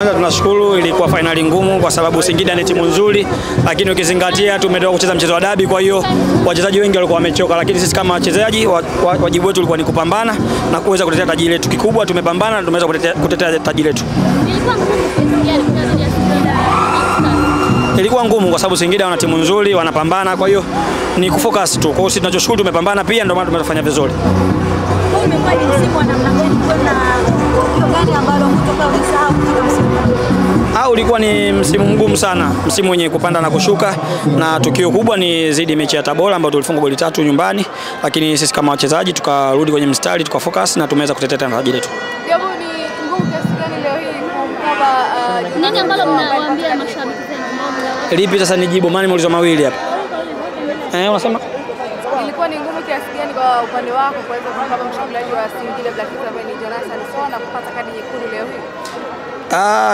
Tunashukuru, ilikuwa finali ngumu kwa sababu Singida ni timu nzuri, lakini ukizingatia tumetoka kucheza mchezo wa dabi, kwa hiyo wachezaji wengi walikuwa wamechoka, lakini sisi kama wachezaji wajibu wetu ulikuwa ni kupambana na kuweza kutetea taji letu. Kikubwa tumepambana na tumeweza kutetea taji letu. Ilikuwa ngumu kwa sababu Singida wana timu nzuri, wanapambana, kwa hiyo ni kufocus tu. Kwa hiyo sisi tunachoshukuru tumepambana pia, ndio maana tumefanya vizuri. Ulikuwa ni msimu mgumu sana, msimu wenye kupanda na kushuka, na tukio kubwa ni zidi mechi ya Tabora ambayo tulifunga goli 3 nyumbani, lakini sisi kama wachezaji tukarudi kwenye mstari, tukafocus na tumeweza kutetea taji letu. Jambo ni ngumu kiasi gani leo hii kama nini ambalo mnawaambia mashabiki zenu? Lipi sasa nijibu, maana nimeuliza mawili hapa. Unasema ilikuwa ni ngumu kiasi gani kwa upande wako kuweza kama mshambuliaji wa Singida Black Stars ambaye ni Jonathan Sona kupata kadi nyekundu leo hii?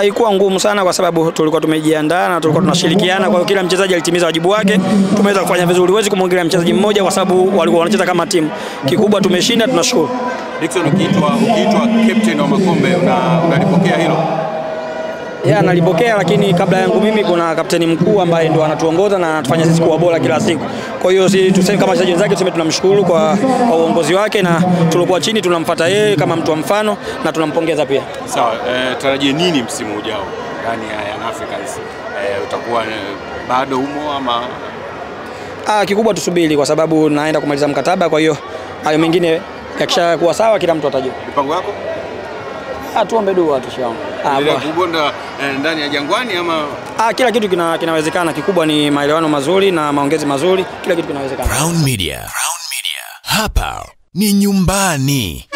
Ilikuwa ngumu sana kwa sababu tulikuwa tumejiandaa na tulikuwa tunashirikiana, kwa hiyo kila mchezaji alitimiza wajibu wake, tumeweza kufanya vizuri. Huwezi kumwongelea mchezaji mmoja kwa sababu walikuwa wanacheza kama timu. Kikubwa tumeshinda, tunashukuru. Dickson, ukiitwa captain wa Makombe unalipokea hilo? Nalipokea, lakini kabla yangu mimi kuna kapteni mkuu ambaye ndo anatuongoza na anatufanya sisi kuwa bora kila siku. Kwa hiyo si tuseme kama wachezaji wenzake, tuseme tunamshukuru kwa uongozi wake, na tulikuwa chini tunamfuata yeye kama mtu wa mfano na tunampongeza pia. Sawa, tarajie nini msimu ujao ndani ya Young Africans? Utakuwa bado umo ama? Kikubwa tusubiri kwa sababu naenda kumaliza mkataba, kwa hiyo hayo mengine yakishakuwa sawa kila mtu atajua. Mipango yako? Tuombe dua tu shamba. Kubonda ndani ya Jangwani ama? Kila kitu kinawezekana. Kikubwa ni maelewano mazuri na maongezi mazuri, kila kitu kinawezekana. Crown Media. Hapa ni nyumbani.